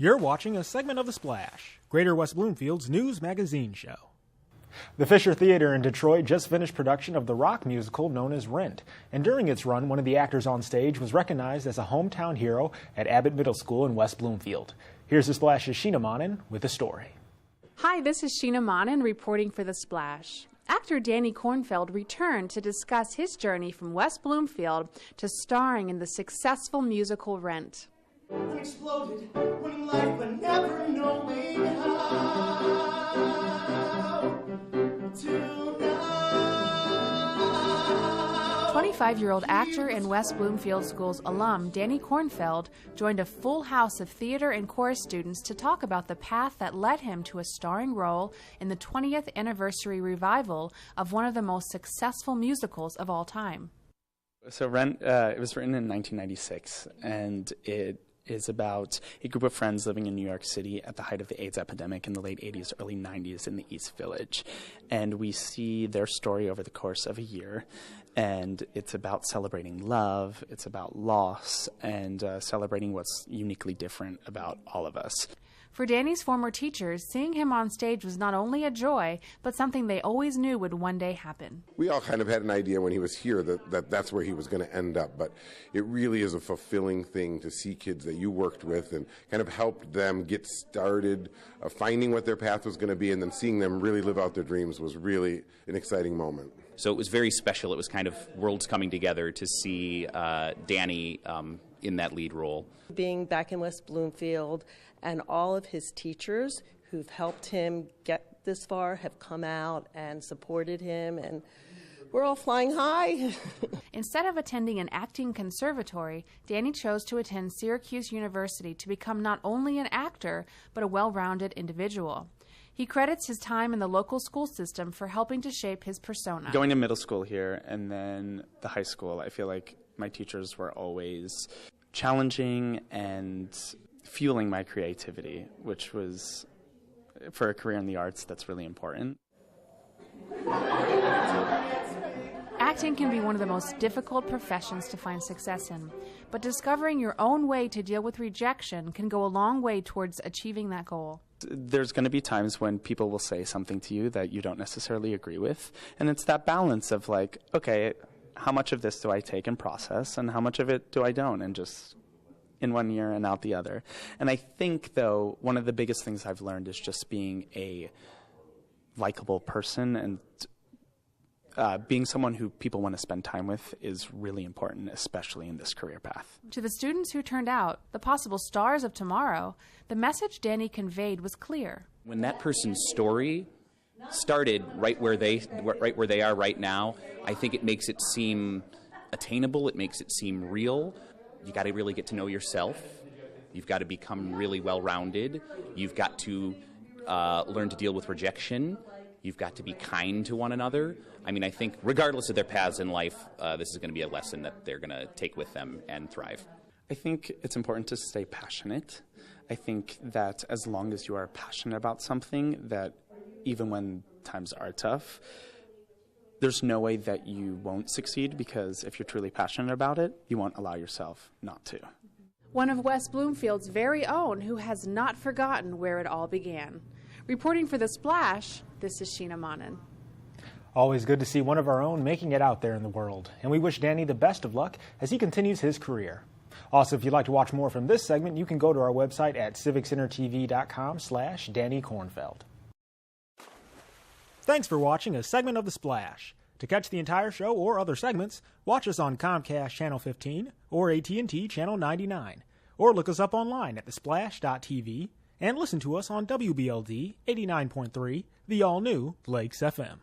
You're watching a segment of The Splash, Greater West Bloomfield's news magazine show. The Fisher Theater in Detroit just finished production of the rock musical known as Rent. And during its run, one of the actors on stage was recognized as a hometown hero at Abbott Middle School in West Bloomfield. Here's The Splash's Sheena Monin with the story. Hi, this is Sheena Monin reporting for The Splash. Actor Danny Kornfeld returned to discuss his journey from West Bloomfield to starring in the successful musical Rent. Exploded when life but never knowing how to know. 25-year-old actor and West Bloomfield School's alum Danny Kornfeld joined a full house of theater and chorus students to talk about the path that led him to a starring role in the 20th anniversary revival of one of the most successful musicals of all time. So Rent, it was written in 1996, and it is about a group of friends living in New York City at the height of the AIDS epidemic in the late 80s, early 90s in the East Village. And we see their story over the course of a year, and it's about celebrating love, it's about loss, and celebrating what's uniquely different about all of us. For Danny's former teachers, seeing him on stage was not only a joy, but something they always knew would one day happen. We all kind of had an idea when he was here that's where he was going to end up, but it really is a fulfilling thing to see kids that you worked with and kind of helped them get started, finding what their path was going to be, and then seeing them really live out their dreams was really an exciting moment. So it was very special. It was kind of worlds coming together to see Danny in that lead role. Being back in West Bloomfield, and all of his teachers who've helped him get this far have come out and supported him, and we're all flying high. Instead of attending an acting conservatory, Danny chose to attend Syracuse University to become not only an actor, but a well-rounded individual. He credits his time in the local school system for helping to shape his persona. Going to middle school here and then the high school, I feel like my teachers were always challenging and fueling my creativity, which was, for a career in the arts, that's really important. Acting can be one of the most difficult professions to find success in, but discovering your own way to deal with rejection can go a long way towards achieving that goal. There's going to be times when people will say something to you that you don't necessarily agree with, and it's that balance of like, okay, how much of this do I take and process, and how much of it do I don't, and just in one ear and out the other. And I think, though, one of the biggest things I've learned is just being a likable person, and being someone who people want to spend time with is really important, especially in this career path. To the students who turned out, the possible stars of tomorrow, the message Danny conveyed was clear. When that person's story started right where they are right now, I think it makes it seem attainable, it makes it seem real. You got to really get to know yourself. You've got to become really well-rounded. You've got to learn to deal with rejection. You've got to be kind to one another. I mean, I think regardless of their paths in life, this is going to be a lesson that they're going to take with them and thrive. I think it's important to stay passionate. I think that as long as you are passionate about something, that even when times are tough, there's no way that you won't succeed, because if you're truly passionate about it, you won't allow yourself not to. One of West Bloomfield's very own who has not forgotten where it all began. Reporting for The Splash, this is Sheena Monin. Always good to see one of our own making it out there in the world, and we wish Danny the best of luck as he continues his career. Also, if you'd like to watch more from this segment, you can go to our website at civiccentertv.com/Danny Kornfeld. Thanks for watching a segment of The Splash. To catch the entire show or other segments, watch us on Comcast Channel 15 or AT&T Channel 99, or look us up online at thesplash.tv and listen to us on WBLD 89.3, the all-new Lakes FM.